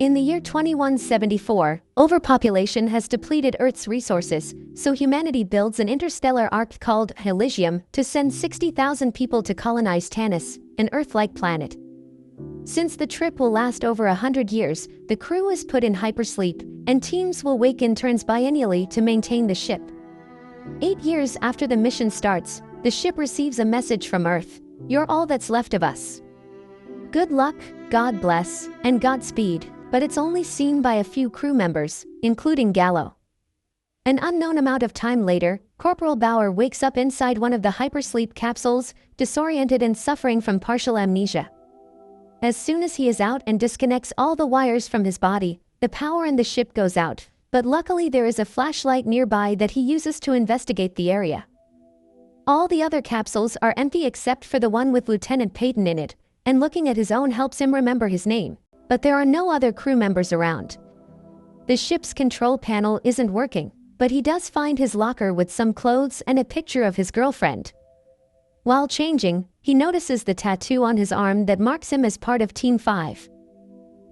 In the year 2174, overpopulation has depleted Earth's resources, so humanity builds an interstellar ark called Elysium to send 60,000 people to colonize Tanis, an Earth-like planet. Since the trip will last over 100 years, the crew is put in hypersleep, and teams will wake in turns biennially to maintain the ship. 8 years after the mission starts, the ship receives a message from Earth. "You're all that's left of us. Good luck, God bless, and Godspeed," but it's only seen by a few crew members, including Gallo. An unknown amount of time later, Corporal Bauer wakes up inside one of the hypersleep capsules, disoriented and suffering from partial amnesia. As soon as he is out and disconnects all the wires from his body, the power in the ship goes out, but luckily there is a flashlight nearby that he uses to investigate the area. All the other capsules are empty except for the one with Lieutenant Peyton in it, and looking at his own helps him remember his name, but there are no other crew members around. The ship's control panel isn't working, but he does find his locker with some clothes and a picture of his girlfriend. While changing, he notices the tattoo on his arm that marks him as part of Team 5.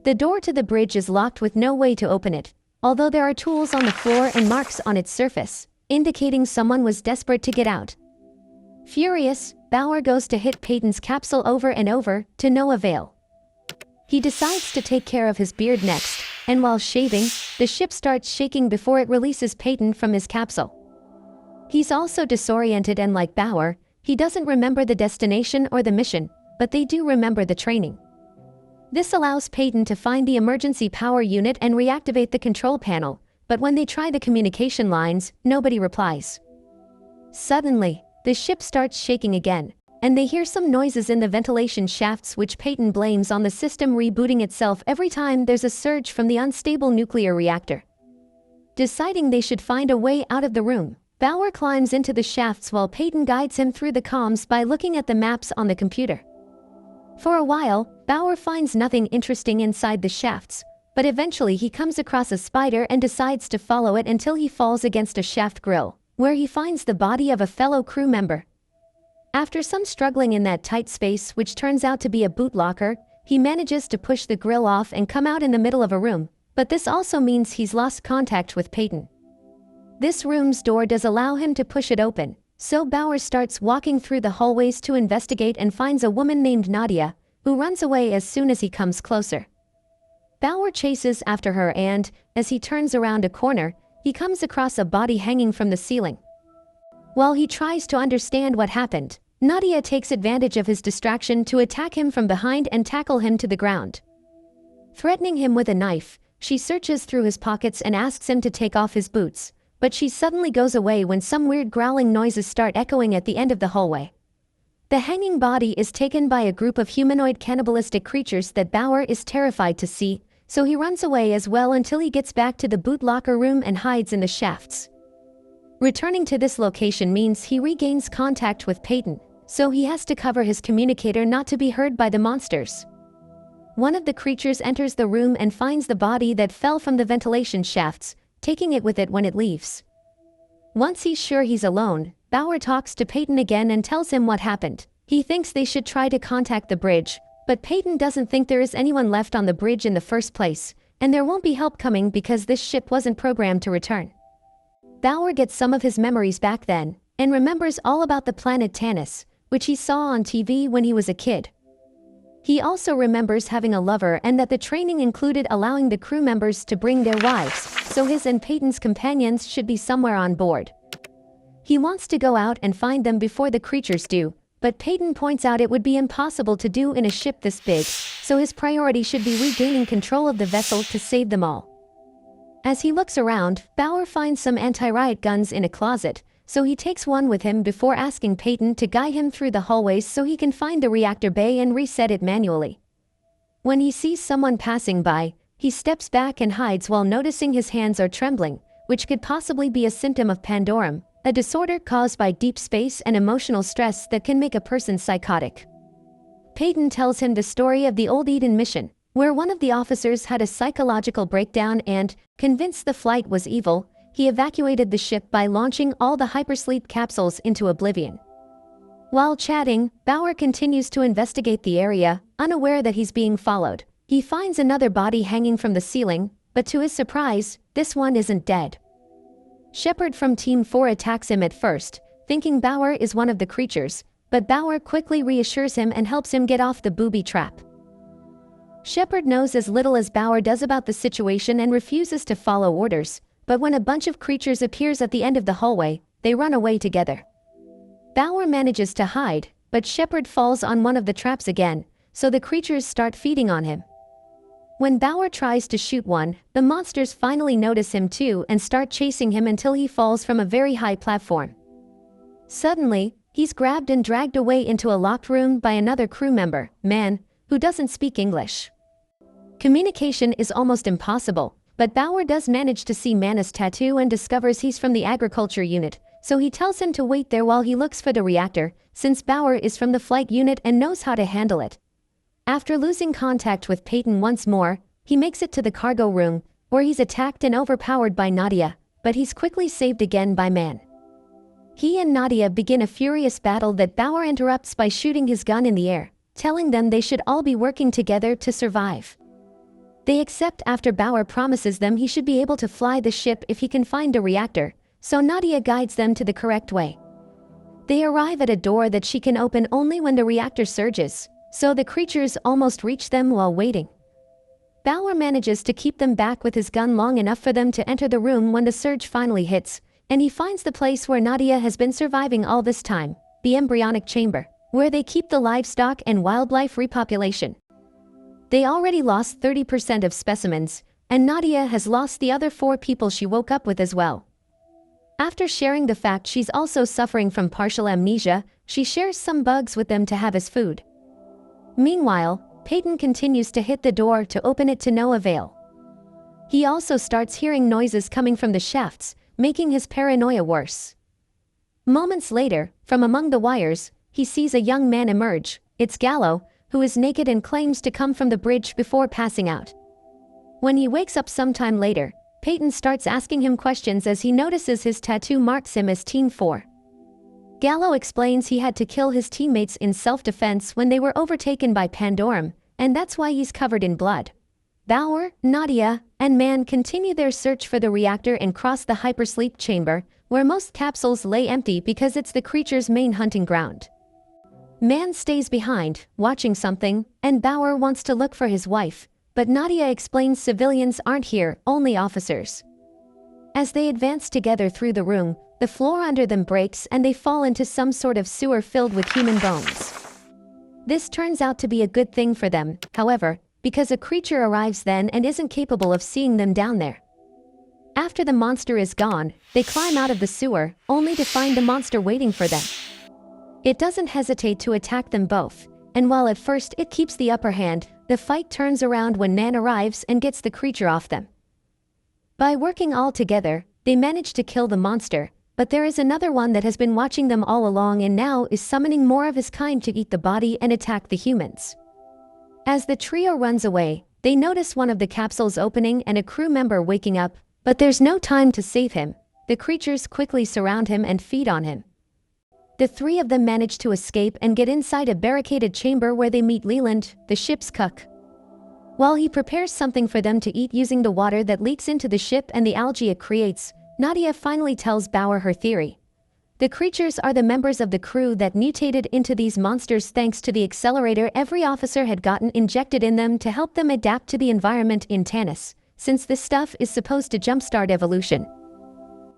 The door to the bridge is locked with no way to open it, although there are tools on the floor and marks on its surface, indicating someone was desperate to get out. Furious, Bauer goes to hit Peyton's capsule over and over, to no avail. He decides to take care of his beard next, and while shaving, the ship starts shaking before it releases Peyton from his capsule. He's also disoriented and like Bauer, he doesn't remember the destination or the mission, but they do remember the training. This allows Peyton to find the emergency power unit and reactivate the control panel, but when they try the communication lines, nobody replies. Suddenly, the ship starts shaking again, and they hear some noises in the ventilation shafts which Peyton blames on the system rebooting itself every time there's a surge from the unstable nuclear reactor. Deciding they should find a way out of the room, Bauer climbs into the shafts while Peyton guides him through the comms by looking at the maps on the computer. For a while, Bauer finds nothing interesting inside the shafts, but eventually he comes across a spider and decides to follow it until he falls against a shaft grill, where he finds the body of a fellow crew member. After some struggling in that tight space, which turns out to be a boot locker, he manages to push the grill off and come out in the middle of a room, but this also means he's lost contact with Peyton. This room's door does allow him to push it open, so Bauer starts walking through the hallways to investigate and finds a woman named Nadia, who runs away as soon as he comes closer. Bauer chases after her and, as he turns around a corner, he comes across a body hanging from the ceiling. While he tries to understand what happened, Nadia takes advantage of his distraction to attack him from behind and tackle him to the ground. Threatening him with a knife, she searches through his pockets and asks him to take off his boots, but she suddenly goes away when some weird growling noises start echoing at the end of the hallway. The hanging body is taken by a group of humanoid cannibalistic creatures that Bauer is terrified to see, so he runs away as well until he gets back to the boot locker room and hides in the shafts. Returning to this location means he regains contact with Peyton, so he has to cover his communicator not to be heard by the monsters. One of the creatures enters the room and finds the body that fell from the ventilation shafts, taking it with it when it leaves. Once he's sure he's alone, Bauer talks to Peyton again and tells him what happened. He thinks they should try to contact the bridge, but Peyton doesn't think there is anyone left on the bridge in the first place, and there won't be help coming because this ship wasn't programmed to return. Bauer gets some of his memories back then, and remembers all about the planet Tanis, which he saw on TV when he was a kid. He also remembers having a lover and that the training included allowing the crew members to bring their wives, so his and Peyton's companions should be somewhere on board. He wants to go out and find them before the creatures do, but Peyton points out it would be impossible to do in a ship this big, so his priority should be regaining control of the vessel to save them all. As he looks around, Bauer finds some anti-riot guns in a closet, so he takes one with him before asking Peyton to guide him through the hallways so he can find the reactor bay and reset it manually. When he sees someone passing by, he steps back and hides while noticing his hands are trembling, which could possibly be a symptom of pandorum, a disorder caused by deep space and emotional stress that can make a person psychotic. Peyton tells him the story of the old Eden mission, where one of the officers had a psychological breakdown and, convinced the flight was evil, he evacuated the ship by launching all the hypersleep capsules into oblivion. While chatting, Bauer continues to investigate the area, unaware that he's being followed. He finds another body hanging from the ceiling, but to his surprise, this one isn't dead. Shepard from Team 4 attacks him at first, thinking Bauer is one of the creatures, but Bauer quickly reassures him and helps him get off the booby trap. Shepard knows as little as Bauer does about the situation and refuses to follow orders, but when a bunch of creatures appears at the end of the hallway, they run away together. Bauer manages to hide, but Shepard falls on one of the traps again, so the creatures start feeding on him. When Bauer tries to shoot one, the monsters finally notice him too and start chasing him until he falls from a very high platform. Suddenly, he's grabbed and dragged away into a locked room by another crew member, Man, who doesn't speak English. Communication is almost impossible, but Bauer does manage to see Man's tattoo and discovers he's from the agriculture unit, so he tells him to wait there while he looks for the reactor, since Bauer is from the flight unit and knows how to handle it. After losing contact with Peyton once more, he makes it to the cargo room, where he's attacked and overpowered by Nadia, but he's quickly saved again by Man. He and Nadia begin a furious battle that Bauer interrupts by shooting his gun in the air, telling them they should all be working together to survive. They accept after Bauer promises them he should be able to fly the ship if he can find a reactor, so Nadia guides them to the correct way. They arrive at a door that she can open only when the reactor surges, so the creatures almost reach them while waiting. Bauer manages to keep them back with his gun long enough for them to enter the room when the surge finally hits, and he finds the place where Nadia has been surviving all this time, the embryonic chamber, where they keep the livestock and wildlife repopulation. They already lost 30% of specimens, and Nadia has lost the other 4 people she woke up with as well. After sharing the fact she's also suffering from partial amnesia, she shares some bugs with them to have as food. Meanwhile, Peyton continues to hit the door to open it to no avail. He also starts hearing noises coming from the shafts, making his paranoia worse. Moments later, from among the wires, he sees a young man emerge. It's Gallo, who is naked and claims to come from the bridge before passing out. When he wakes up sometime later, Peyton starts asking him questions as he notices his tattoo marks him as Team 4. Gallo explains he had to kill his teammates in self-defense when they were overtaken by pandorum, and that's why he's covered in blood. Bauer, Nadia, and Man continue their search for the reactor and cross the hypersleep chamber, where most capsules lay empty because it's the creature's main hunting ground. Man stays behind, watching something, and Bauer wants to look for his wife, but Nadia explains civilians aren't here, only officers. As they advance together through the room, the floor under them breaks and they fall into some sort of sewer filled with human bones. This turns out to be a good thing for them, however, because a creature arrives then and isn't capable of seeing them down there. After the monster is gone, they climb out of the sewer, only to find the monster waiting for them. It doesn't hesitate to attack them both, and while at first it keeps the upper hand, the fight turns around when Nan arrives and gets the creature off them. By working all together, they manage to kill the monster, but there is another one that has been watching them all along and now is summoning more of his kind to eat the body and attack the humans. As the trio runs away, they notice one of the capsules opening and a crew member waking up, but there's no time to save him. The creatures quickly surround him and feed on him. The 3 of them manage to escape and get inside a barricaded chamber where they meet Leland, the ship's cook. While he prepares something for them to eat using the water that leaks into the ship and the algae it creates, Nadia finally tells Bauer her theory. The creatures are the members of the crew that mutated into these monsters thanks to the accelerator every officer had gotten injected in them to help them adapt to the environment in Tanis, since this stuff is supposed to jumpstart evolution.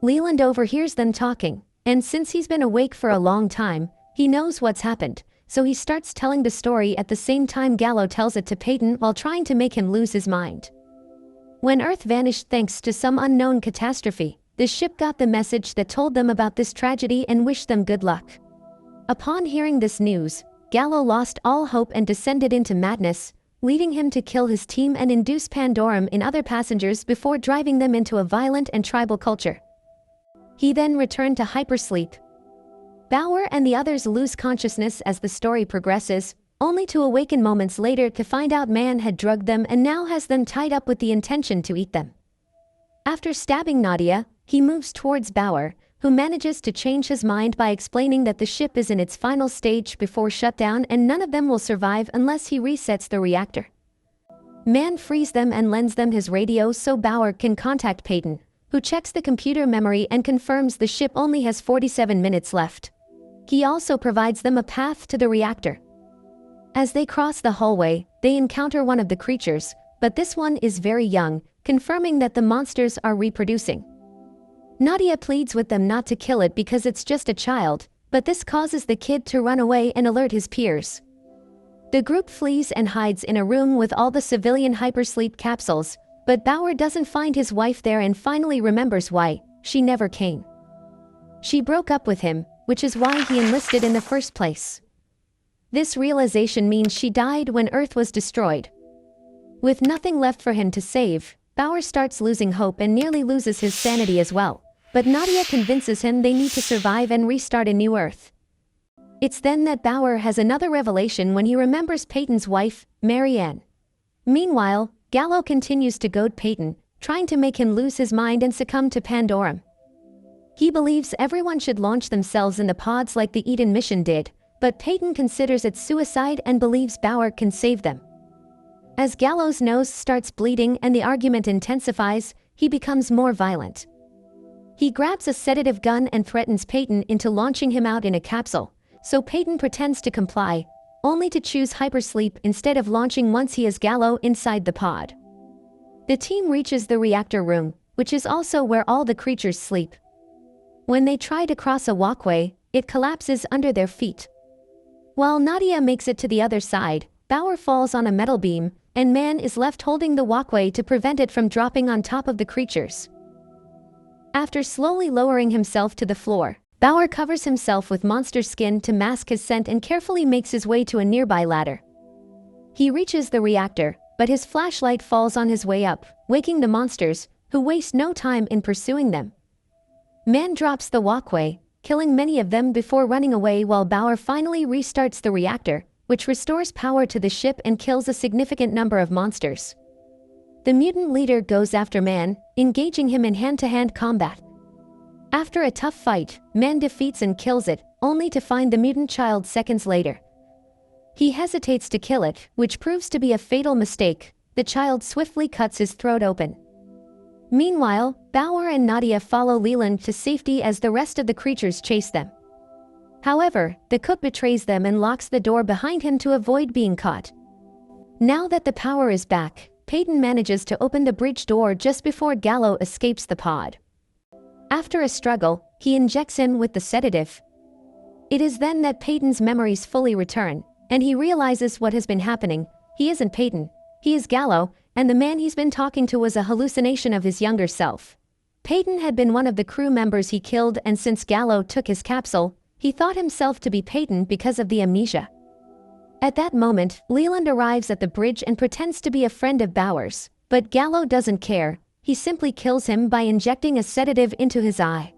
Leland overhears them talking, and since he's been awake for a long time, he knows what's happened, so he starts telling the story at the same time Gallo tells it to Peyton while trying to make him lose his mind. When Earth vanished thanks to some unknown catastrophe, the ship got the message that told them about this tragedy and wished them good luck. Upon hearing this news, Gallo lost all hope and descended into madness, leading him to kill his team and induce pandorum in other passengers before driving them into a violent and tribal culture. He then returned to hypersleep. Bauer and the others lose consciousness as the story progresses, only to awaken moments later to find out Man had drugged them and now has them tied up with the intention to eat them. After stabbing Nadia, he moves towards Bauer, who manages to change his mind by explaining that the ship is in its final stage before shutdown and none of them will survive unless he resets the reactor. Man frees them and lends them his radio so Bauer can contact Peyton, who checks the computer memory and confirms the ship only has 47 minutes left. He also provides them a path to the reactor. As they cross the hallway, they encounter one of the creatures, but this one is very young, confirming that the monsters are reproducing. Nadia pleads with them not to kill it because it's just a child, but this causes the kid to run away and alert his peers. The group flees and hides in a room with all the civilian hypersleep capsules, but Bauer doesn't find his wife there and finally remembers why she never came. She broke up with him, which is why he enlisted in the first place. This realization means she died when Earth was destroyed. With nothing left for him to save, Bauer starts losing hope and nearly loses his sanity as well. But Nadia convinces him they need to survive and restart a new Earth. It's then that Bauer has another revelation when he remembers Peyton's wife, Marianne. Meanwhile, Gallo continues to goad Peyton, trying to make him lose his mind and succumb to pandorum. He believes everyone should launch themselves in the pods like the Eden mission did, but Peyton considers it suicide and believes Bauer can save them. As Gallo's nose starts bleeding and the argument intensifies, he becomes more violent. He grabs a sedative gun and threatens Peyton into launching him out in a capsule, so Peyton pretends to comply, only to choose hypersleep instead of launching once he has Gallo inside the pod. The team reaches the reactor room, which is also where all the creatures sleep. When they try to cross a walkway, it collapses under their feet. While Nadia makes it to the other side, Bauer falls on a metal beam, and Man is left holding the walkway to prevent it from dropping on top of the creatures. After slowly lowering himself to the floor, Bauer covers himself with monster skin to mask his scent and carefully makes his way to a nearby ladder. He reaches the reactor, but his flashlight falls on his way up, waking the monsters, who waste no time in pursuing them. Man drops the walkway, killing many of them before running away while Bauer finally restarts the reactor, which restores power to the ship and kills a significant number of monsters. The mutant leader goes after Man, engaging him in hand-to-hand combat. After a tough fight, Man defeats and kills it, only to find the mutant child seconds later. He hesitates to kill it, which proves to be a fatal mistake. The child swiftly cuts his throat open. Meanwhile, Bauer and Nadia follow Leland to safety as the rest of the creatures chase them. However, the cook betrays them and locks the door behind him to avoid being caught. Now that the power is back, Peyton manages to open the bridge door just before Gallo escapes the pod. After a struggle, he injects him with the sedative. It is then that Peyton's memories fully return, and he realizes what has been happening. He isn't Peyton, he is Gallo, and the man he's been talking to was a hallucination of his younger self. Peyton had been one of the crew members he killed, and since Gallo took his capsule, he thought himself to be Peyton because of the amnesia. At that moment, Leland arrives at the bridge and pretends to be a friend of Bauer's, but Gallo doesn't care. He simply kills him by injecting a sedative into his eye.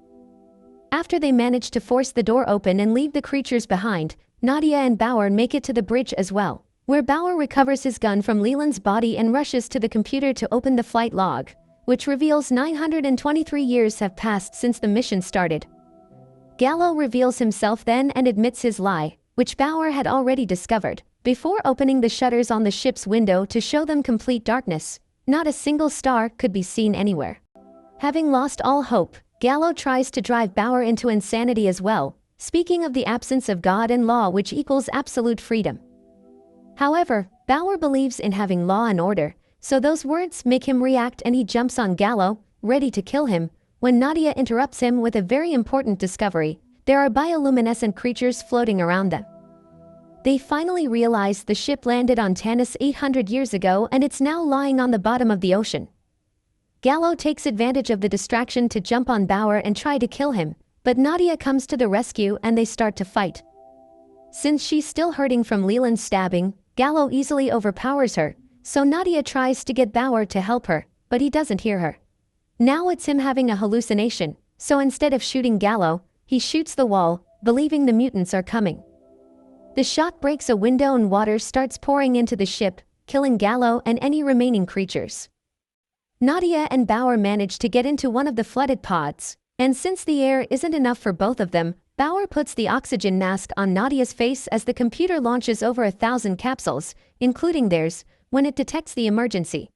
After they manage to force the door open and leave the creatures behind, Nadia and Bauer make it to the bridge as well, where Bauer recovers his gun from Leland's body and rushes to the computer to open the flight log, which reveals 923 years have passed since the mission started. Gallo reveals himself then and admits his lie, which Bauer had already discovered, before opening the shutters on the ship's window to show them complete darkness. Not a single star could be seen anywhere. Having lost all hope, Gallo tries to drive Bauer into insanity as well, speaking of the absence of God and law which equals absolute freedom. However, Bauer believes in having law and order, so those words make him react and he jumps on Gallo, ready to kill him, when Nadia interrupts him with a very important discovery. There are bioluminescent creatures floating around them. They finally realize the ship landed on Tanis 800 years ago and it's now lying on the bottom of the ocean. Gallo takes advantage of the distraction to jump on Bauer and try to kill him, but Nadia comes to the rescue and they start to fight. Since she's still hurting from Leland's stabbing, Gallo easily overpowers her, so Nadia tries to get Bauer to help her, but he doesn't hear her. Now it's him having a hallucination, so instead of shooting Gallo, he shoots the wall, believing the mutants are coming. The shot breaks a window and water starts pouring into the ship, killing Gallo and any remaining creatures. Nadia and Bauer manage to get into one of the flooded pods, and since the air isn't enough for both of them, Bauer puts the oxygen mask on Nadia's face as the computer launches over 1,000 capsules, including theirs. when it detects the emergency.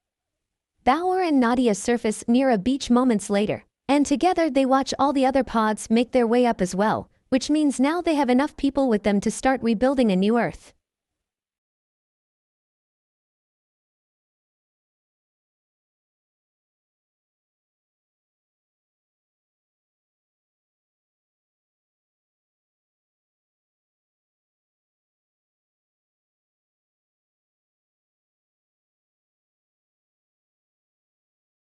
Bauer and Nadia surface near a beach moments later, and together they watch all the other pods make their way up as well, which means now they have enough people with them to start rebuilding a new Earth.